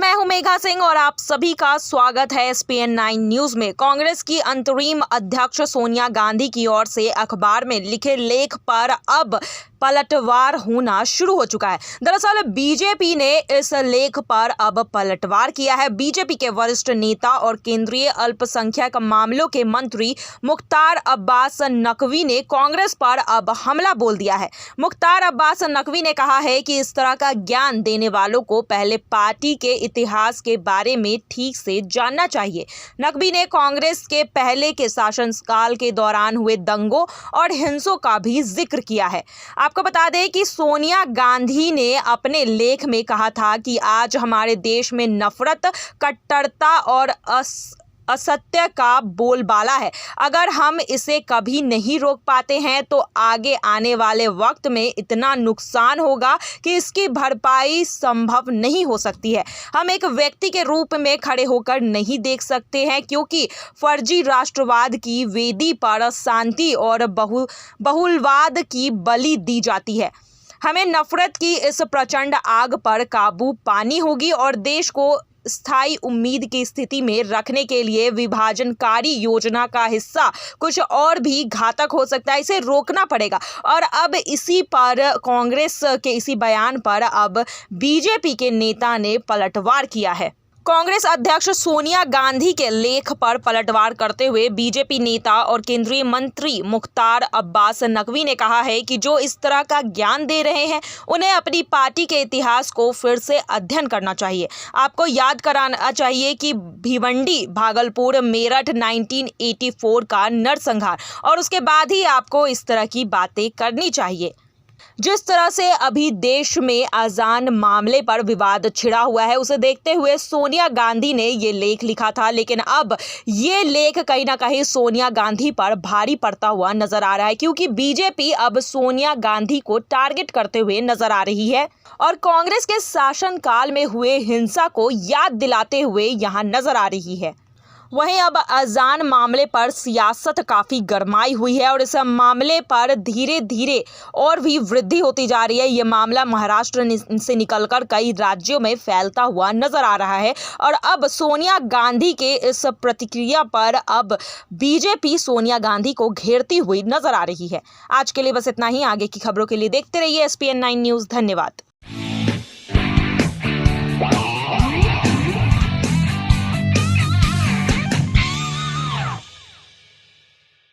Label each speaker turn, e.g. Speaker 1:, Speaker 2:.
Speaker 1: मैं हूं मेघा सिंह और आप सभी का स्वागत है SPN9 न्यूज में। कांग्रेस की अंतरिम अध्यक्ष सोनिया गांधी की ओर से अखबार में लिखे लेख पर अब पलटवार होना शुरू हो चुका है। दरअसल बीजेपी ने इस लेख पर अब पलटवार किया है। बीजेपी के वरिष्ठ नेता और केंद्रीय अल्पसंख्यक मामलों के मंत्री मुख्तार अब्बास नकवी ने कांग्रेस पर अब हमला बोल दिया है। मुख्तार अब्बास नकवी ने कहा है कि इस तरह का ज्ञान देने वालों को पहले पार्टी के इतिहास के बारे में ठीक से जानना चाहिए। नकवी ने कांग्रेस के पहले के शासनकाल के दौरान हुए दंगों और हिंसों का भी जिक्र किया है। आपको बता दें कि सोनिया गांधी ने अपने लेख में कहा था कि आज हमारे देश में नफरत, कट्टरता और असत्य का बोलबाला है। अगर हम इसे कभी नहीं रोक पाते हैं तो आगे आने वाले वक्त में इतना नुकसान होगा कि इसकी भरपाई संभव नहीं हो सकती है। हम एक व्यक्ति के रूप में खड़े होकर नहीं देख सकते हैं, क्योंकि फर्जी राष्ट्रवाद की वेदी पर शांति और बहुलवाद की बलि दी जाती है। हमें नफरत की इस प्रचंड आग पर काबू पानी होगी और देश को स्थायी उम्मीद की स्थिति में रखने के लिए विभाजनकारी योजना का हिस्सा कुछ और भी घातक हो सकता है। इसे रोकना पड़ेगा। और अब इसी पर कांग्रेस के इसी बयान पर अब बीजेपी के नेता ने पलटवार किया है। कांग्रेस अध्यक्ष सोनिया गांधी के लेख पर पलटवार करते हुए बीजेपी नेता और केंद्रीय मंत्री मुख्तार अब्बास नकवी ने कहा है कि जो इस तरह का ज्ञान दे रहे हैं उन्हें अपनी पार्टी के इतिहास को फिर से अध्ययन करना चाहिए। आपको याद कराना चाहिए कि भिवंडी, भागलपुर, मेरठ 1984 का नरसंहार, और उसके बाद ही आपको इस तरह की बातें करनी चाहिए। जिस तरह से अभी देश में अजान मामले पर विवाद छिड़ा हुआ है, उसे देखते हुए सोनिया गांधी ने ये लेख लिखा था, लेकिन अब ये लेख कहीं ना कहीं सोनिया गांधी पर भारी पड़ता हुआ नजर आ रहा है, क्योंकि बीजेपी अब सोनिया गांधी को टारगेट करते हुए नजर आ रही है और कांग्रेस के शासनकाल में हुए हिंसा को याद दिलाते हुए यहाँ नजर आ रही है। वहीं अब अजान मामले पर सियासत काफ़ी गरमाई हुई है और इस मामले पर धीरे धीरे और भी वृद्धि होती जा रही है। ये मामला महाराष्ट्र से निकलकर कई राज्यों में फैलता हुआ नजर आ रहा है और अब सोनिया गांधी के इस प्रतिक्रिया पर अब बीजेपी सोनिया गांधी को घेरती हुई नजर आ रही है। आज के लिए बस इतना ही। आगे की खबरों के लिए देखते रहिए SPN9 न्यूज़। धन्यवाद।